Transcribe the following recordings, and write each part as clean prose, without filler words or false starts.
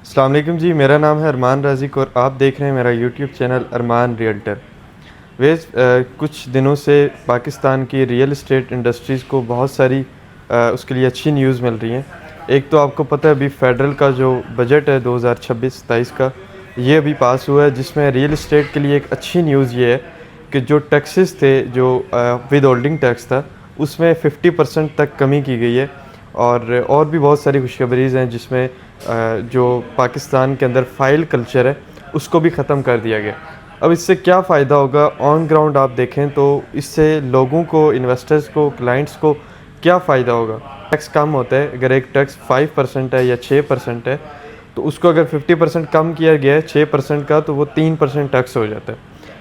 السلام علیکم جی، میرا نام ہے ارمان رازق اور آپ دیکھ رہے ہیں میرا یوٹیوب چینل ارمان ریئلٹر۔ کچھ دنوں سے پاکستان کی ریئل اسٹیٹ انڈسٹریز کو بہت ساری اس کے لیے اچھی نیوز مل رہی ہیں۔ ایک تو آپ کو پتہ ہے ابھی فیڈرل کا جو بجٹ ہے 2026-27 کا، یہ ابھی پاس ہوا ہے، جس میں ریئل اسٹیٹ کے لیے ایک اچھی نیوز یہ ہے کہ جو ٹیکسز تھے، جو ود ہولڈنگ ٹیکس تھا، اس میں 50% تک کمی کی گئی ہے۔ اور بھی بہت ساری خوشخبریز ہیں جس میں جو پاکستان کے اندر فائل کلچر ہے اس کو بھی ختم کر دیا گیا۔ اب اس سے کیا فائدہ ہوگا آن گراؤنڈ آپ دیکھیں تو اس سے لوگوں کو، انویسٹرز کو، کلائنٹس کو کیا فائدہ ہوگا؟ ٹیکس کم ہوتا ہے، اگر ایک ٹیکس 5% ہے یا 6% ہے تو اس کو اگر 50% کم کیا گیا ہے 6% کا، تو وہ 3% ٹیکس ہو جاتا ہے۔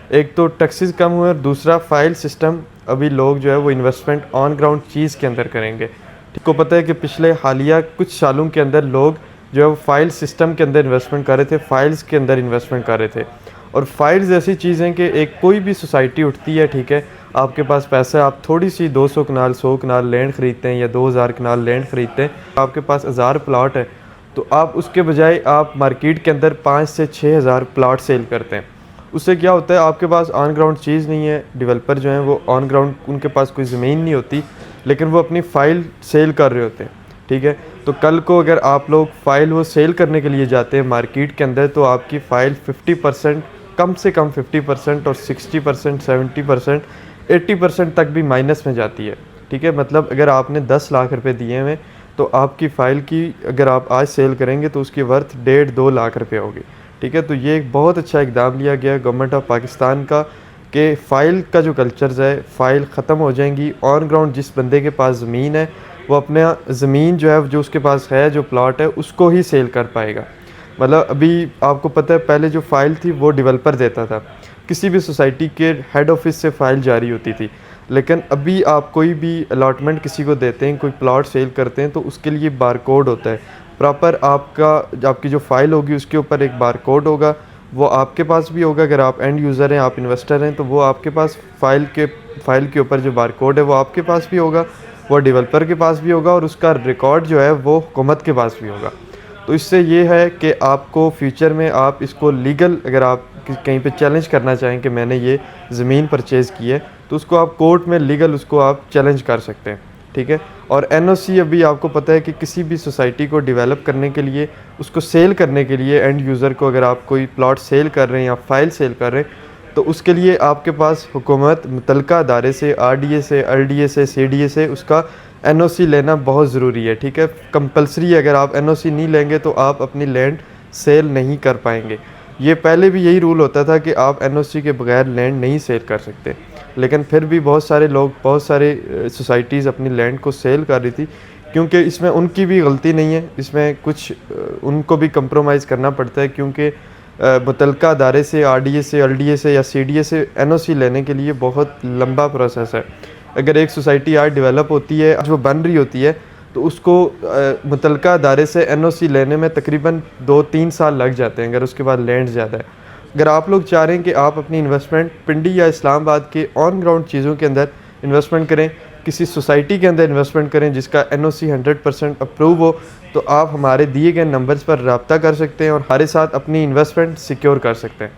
ایک تو ٹیکسز کم ہوئے اور دوسرا فائل سسٹم، ابھی لوگ جو ہے وہ انویسٹمنٹ آن گراؤنڈ چیز کے اندر کریں گے۔ آپ کو پتہ ہے کہ پچھلے حالیہ کچھ سالوں کے اندر لوگ جو ہے وہ فائل سسٹم کے اندر انویسٹمنٹ کر رہے تھے، فائلز کے اندر انویسٹمنٹ کر رہے تھے۔ اور فائلز ایسی چیز ہیں کہ ایک کوئی بھی سوسائٹی اٹھتی ہے، ٹھیک ہے، آپ کے پاس پیسہ ہے، آپ تھوڑی سی 200 کنال 100 کنال لینڈ خریدتے ہیں یا 2000 کنال لینڈ خریدتے ہیں، آپ کے پاس 1000 پلاٹ ہے، تو آپ اس کے بجائے آپ مارکیٹ کے اندر 5 سے 6000 پلاٹ سیل کرتے ہیں۔ اس سے کیا ہوتا ہے، آپ کے پاس آن گراؤنڈ چیز نہیں ہے۔ ڈیولپر جو ہیں وہ آن گراؤنڈ، ان کے پاس کوئی زمین نہیں ہوتی، لیکن وہ اپنی فائل سیل کر رہے ہوتے ہیں، ٹھیک ہے۔ تو کل کو اگر آپ لوگ فائل وہ سیل کرنے کے لیے جاتے ہیں مارکیٹ کے اندر، تو آپ کی فائل 50%، کم سے کم 50% اور 60%، 70%، 80% تک بھی مائنس میں جاتی ہے، ٹھیک ہے۔ مطلب اگر آپ نے 10 لاکھ روپے دیے ہوئے تو آپ کی فائل کی اگر آپ آج سیل کریں گے تو اس کی ورتھ 1.5-2 لاکھ روپے ہوگی، ٹھیک ہے۔ تو یہ ایک بہت اچھا اقدام لیا گیا ہے گورنمنٹ آف پاکستان کا کہ فائل کا جو کلچرز ہے، فائل ختم ہو جائیں گی۔ آن گراؤنڈ جس بندے کے پاس زمین ہے وہ اپنا زمین جو ہے، جو اس کے پاس ہے، جو پلاٹ ہے، اس کو ہی سیل کر پائے گا۔ مطلب ابھی آپ کو پتہ ہے پہلے جو فائل تھی وہ ڈیولپر دیتا تھا، کسی بھی سوسائٹی کے ہیڈ آفس سے فائل جاری ہوتی تھی، لیکن ابھی آپ کوئی بھی الاٹمنٹ کسی کو دیتے ہیں، کوئی پلاٹ سیل کرتے ہیں، تو اس کے لیے بار کوڈ ہوتا ہے پراپر۔ آپ کی جو فائل ہوگی اس کے اوپر ایک بار کوڈ ہوگا، وہ آپ کے پاس بھی ہوگا۔ اگر آپ اینڈ یوزر ہیں، آپ انویسٹر ہیں، تو وہ آپ کے پاس فائل کے اوپر جو بار کوڈ ہے وہ آپ کے پاس بھی ہوگا، وہ ڈیولپر کے پاس بھی ہوگا، اور اس کا ریکارڈ جو ہے وہ حکومت کے پاس بھی ہوگا۔ تو اس سے یہ ہے کہ آپ کو فیوچر میں آپ اس کو لیگل، اگر آپ کہیں پہ چیلنج کرنا چاہیں کہ میں نے یہ زمین پرچیز کی ہے، تو اس کو آپ کورٹ میں لیگل اس کو آپ چیلنج کر سکتے ہیں، ٹھیک ہے۔ اور این او سی ابھی آپ کو پتہ ہے کہ کسی بھی سوسائٹی کو ڈیولپ کرنے کے لیے، اس کو سیل کرنے کے لیے، اینڈ یوزر کو اگر آپ کوئی پلاٹ سیل کر رہے ہیں یا فائل سیل کر رہے ہیں، تو اس کے لیے آپ کے پاس حکومت متعلقہ ادارے سے، آر ڈی اے سے، ایل ڈی اے سے، سی ڈی اے سے اس کا این او سی لینا بہت ضروری ہے، ٹھیک ہے۔ کمپلسری ہے، اگر آپ این او سی نہیں لیں گے تو آپ اپنی لینڈ سیل نہیں کر پائیں گے۔ یہ پہلے بھی یہی رول ہوتا تھا کہ آپ این او سی کے بغیر لینڈ نہیں سیل کر سکتے، لیکن پھر بھی بہت سارے لوگ، بہت سارے سوسائٹیز اپنی لینڈ کو سیل کر رہی تھی، کیونکہ اس میں ان کی بھی غلطی نہیں ہے، اس میں کچھ ان کو بھی کمپرومائز کرنا پڑتا ہے، کیونکہ متعلقہ ادارے سے، آر ڈی اے سے، ایل ڈی اے سے یا سی ڈی اے سے این او سی لینے کے لیے بہت لمبا پروسیس ہے۔ اگر ایک سوسائٹی آج ڈیولپ ہوتی ہے، جو بن رہی ہوتی ہے، تو اس کو متعلقہ ادارے سے این او سی لینے میں تقریباً 2-3 سال لگ جاتے ہیں، اگر اس کے بعد لینڈ زیادہ ہے۔ اگر آپ لوگ چاہ رہے ہیں کہ آپ اپنی انویسٹمنٹ پنڈی یا اسلام آباد کے آن گراؤنڈ چیزوں کے اندر انویسٹمنٹ کریں، کسی سوسائٹی کے اندر انویسٹمنٹ کریں جس کا این او سی 100% اپروو ہو، تو آپ ہمارے دیے گئے نمبرز پر رابطہ کر سکتے ہیں اور ہمارے ساتھ اپنی انویسٹمنٹ سیکیور کر سکتے ہیں۔